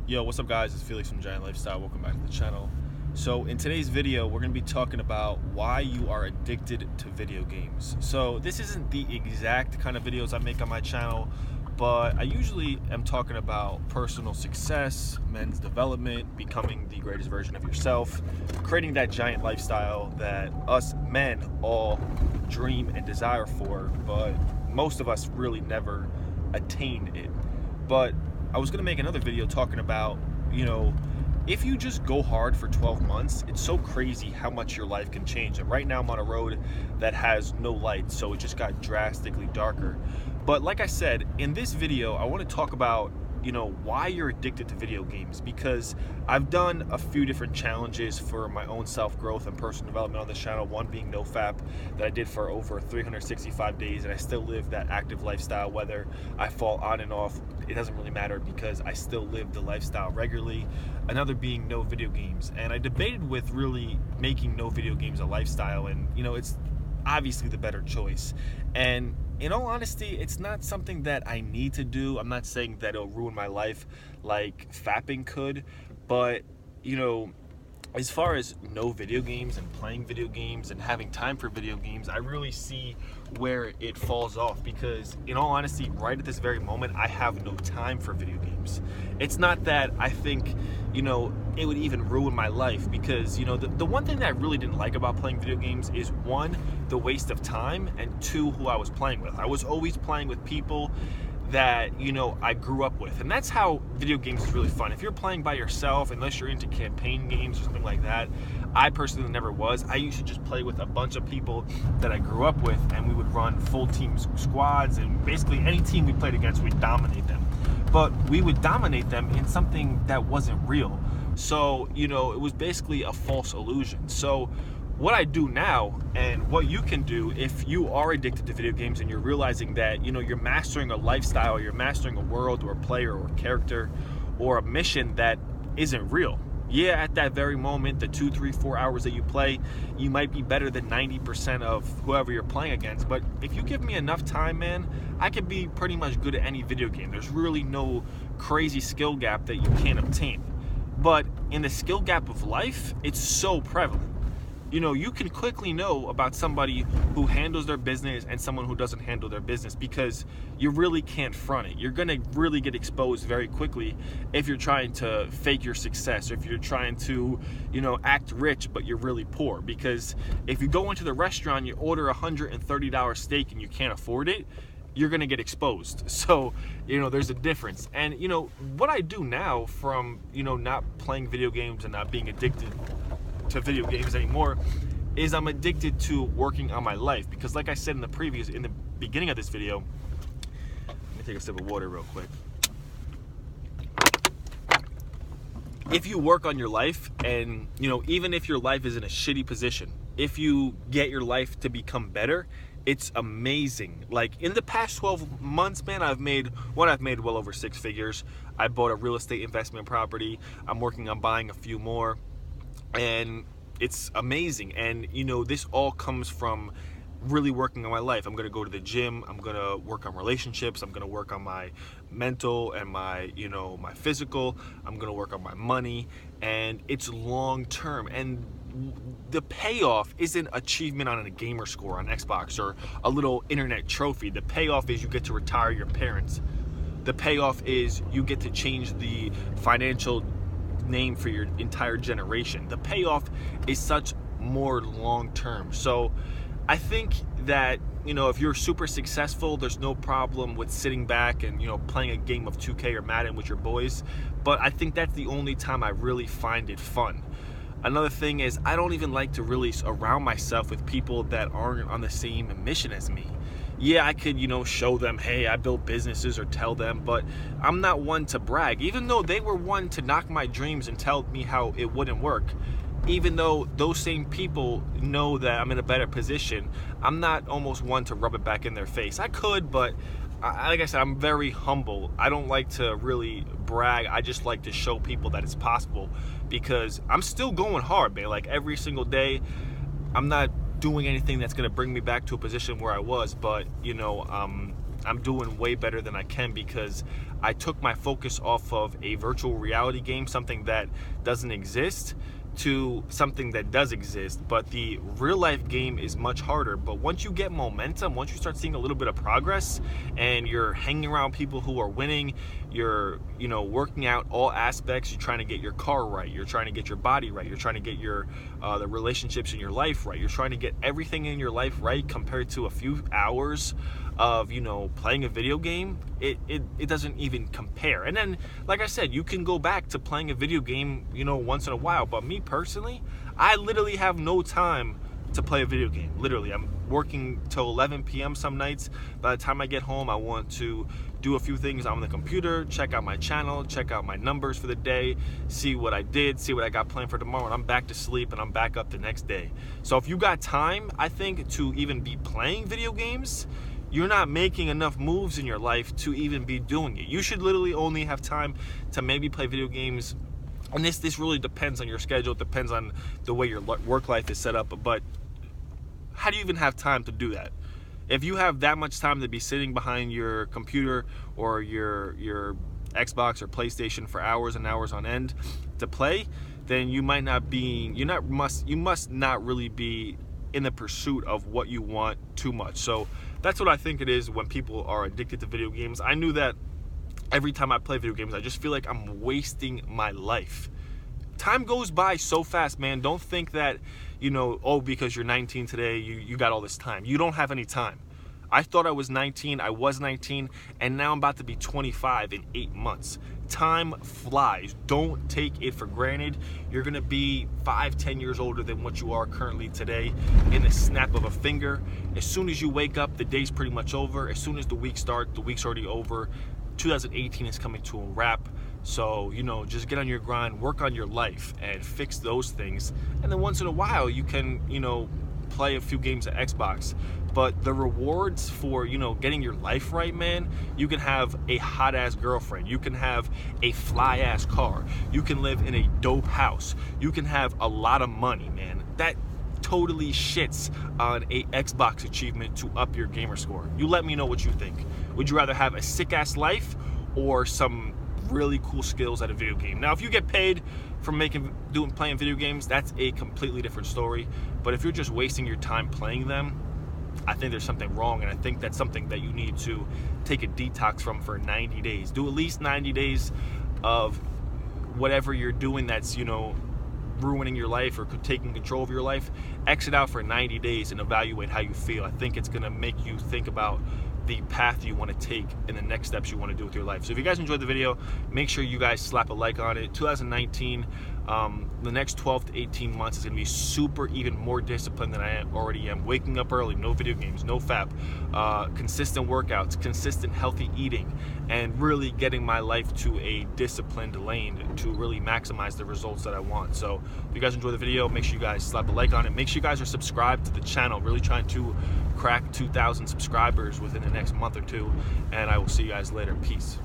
Yo, what's up guys? It's Felix from Giant Lifestyle. Welcome back to the channel. So in today's video, we're going to be talking about why you are addicted to video games. So this isn't the exact kind of videos I make on my channel, but I usually am talking about personal success, men's development, becoming the greatest version of yourself, creating that giant lifestyle that us men all dream and desire for, but most of us really never attain it. But I was gonna make another video talking about, if you just go hard for 12 months, it's so crazy how much your life can change. And right now I'm on a road that has no lights, so it just got drastically darker. But like I said, in this video, I want to talk about, why you're addicted to video games, because I've done a few different challenges for my own self-growth and personal development on this channel, one being NoFap that I did for over 365 days, and I still live that active lifestyle. Whether I fall on and off, it doesn't really matter because I still live the lifestyle regularly. Another being no video games, and I debated with really making no video games a lifestyle, and it's obviously the better choice. And in all honesty, it's not something that I need to do. I'm not saying that it'll ruin my life like fapping could, but as far as no video games and playing video games and having time for video games, I really see where it falls off, because in all honesty, right at this very moment, I have no time for video games. It's not that I think, it would even ruin my life, because, the one thing that I really didn't like about playing video games is, one, the waste of time, and two, who I was playing with. I was always playing with people that I grew up with, and that's how video games is really fun. If you're playing by yourself, unless you're into campaign games or something like that, I personally never was. I used to just play with a bunch of people that I grew up with, and we would run full team squads, and basically any team we played against, we'd dominate them. But we would dominate them in something that wasn't real, so it was basically a false illusion. So what I do now, and what you can do if you are addicted to video games and you're realizing that you're mastering a lifestyle, you're mastering a world or a player or a character or a mission that isn't real. Yeah, at that very moment, the 2, 3, 4 hours that you play, you might be better than 90% of whoever you're playing against. But if you give me enough time, man, I can be pretty much good at any video game. There's really no crazy skill gap that you can't obtain. But in the skill gap of life, it's so prevalent. You can quickly know about somebody who handles their business and someone who doesn't handle their business, because you really can't front it. You're gonna really get exposed very quickly if you're trying to fake your success, or if you're trying to, act rich but you're really poor. Because if you go into the restaurant, you order $130 steak and you can't afford it, you're gonna get exposed. So there's a difference. And what I do now, from not playing video games and not being addicted to video games anymore, is I'm addicted to working on my life. Because like I said in the beginning of this video, let me take a sip of water real quick. If you work on your life, and even if your life is in a shitty position, if you get your life to become better, it's amazing. Like in the past 12 months, man, I've made well over 6 figures. I bought a real estate investment property. I'm working on buying a few more, and it's amazing. And this all comes from really working on my life. I'm gonna go to the gym, I'm gonna work on relationships, I'm gonna work on my mental and my my physical, I'm gonna work on my money, and it's long term. And the payoff isn't achievement on a gamer score on Xbox or a little internet trophy. The payoff is you get to retire your parents. The payoff is you get to change the financial name for your entire generation. The payoff is such more long term. So I think that if you're super successful, there's no problem with sitting back and playing a game of 2K or Madden with your boys. But I think that's the only time I really find it fun. Another thing is, I don't even like to really surround myself with people that aren't on the same mission as me. Yeah, I could, show them, hey, I built businesses, or tell them, but I'm not one to brag. Even though they were one to knock my dreams and tell me how it wouldn't work, even though those same people know that I'm in a better position, I'm not almost one to rub it back in their face. I could, but like I said, I'm very humble. I don't like to really brag. I just like to show people that it's possible, because I'm still going hard, man. Like every single day, I'm not doing anything that's going to bring me back to a position where I was, but I'm doing way better than I can because I took my focus off of a virtual reality game, something that doesn't exist, to something that does exist. But the real life game is much harder. But once you get momentum, once you start seeing a little bit of progress and you're hanging around people who are winning, you're working out all aspects, you're trying to get your car right, you're trying to get your body right, you're trying to get your the relationships in your life right, you're trying to get everything in your life right, compared to a few hours of playing a video game, it doesn't even compare. And then, like I said, you can go back to playing a video game once in a while, but me personally, I literally have no time to play a video game. Literally, I'm working till 11 p.m. some nights. By the time I get home, I want to do a few things on the computer, check out my channel, check out my numbers for the day, see what I did, see what I got planned for tomorrow, and I'm back to sleep and I'm back up the next day. So if you got time, I think, to even be playing video games, you're not making enough moves in your life to even be doing it. You should literally only have time to maybe play video games. And this really depends on your schedule. It depends on the way your work life is set up. But how do you even have time to do that? If you have that much time to be sitting behind your computer or your Xbox or PlayStation for hours and hours on end to play, then you must not really be in the pursuit of what you want too much. So that's what I think it is when people are addicted to video games. I knew that every time I play video games, I just feel like I'm wasting my life. Time goes by so fast, man. Don't think that, because you're 19 today, you got all this time. You don't have any time. I thought I was 19, I was 19, and now I'm about to be 25 in 8 months. Time flies. Don't take it for granted. You're gonna be 5-10 years older than what you are currently today in the snap of a finger. As soon as you wake up, the day's pretty much over. As soon as the week starts, the week's already over. 2018 is coming to a wrap. So, just get on your grind, work on your life, and fix those things. And then once in a while, you can, play a few games of Xbox. But the rewards for, getting your life right, man, you can have a hot-ass girlfriend. You can have a fly-ass car. You can live in a dope house. You can have a lot of money, man. That totally shits on a Xbox achievement to up your gamer score. You let me know what you think. Would you rather have a sick-ass life or some really cool skills at a video game? Now, if you get paid for playing video games, that's a completely different story. But if you're just wasting your time playing them, I think there's something wrong, and I think that's something that you need to take a detox from for 90 days. Do at least 90 days of whatever you're doing that's, ruining your life or taking control of your life. Exit out for 90 days and evaluate how you feel. I think it's going to make you think about the path you want to take and the next steps you want to do with your life. So if you guys enjoyed the video, make sure you guys slap a like on it. 2019, the next 12 to 18 months is going to be super, even more disciplined than I already am. Waking up early, no video games, no fap, consistent workouts, consistent healthy eating, and really getting my life to a disciplined lane to really maximize the results that I want. So if you guys enjoyed the video, make sure you guys slap a like on it. Make sure you guys are subscribed to the channel. Really trying to crack 2,000 subscribers within the next month or two, and I will see you guys later. Peace.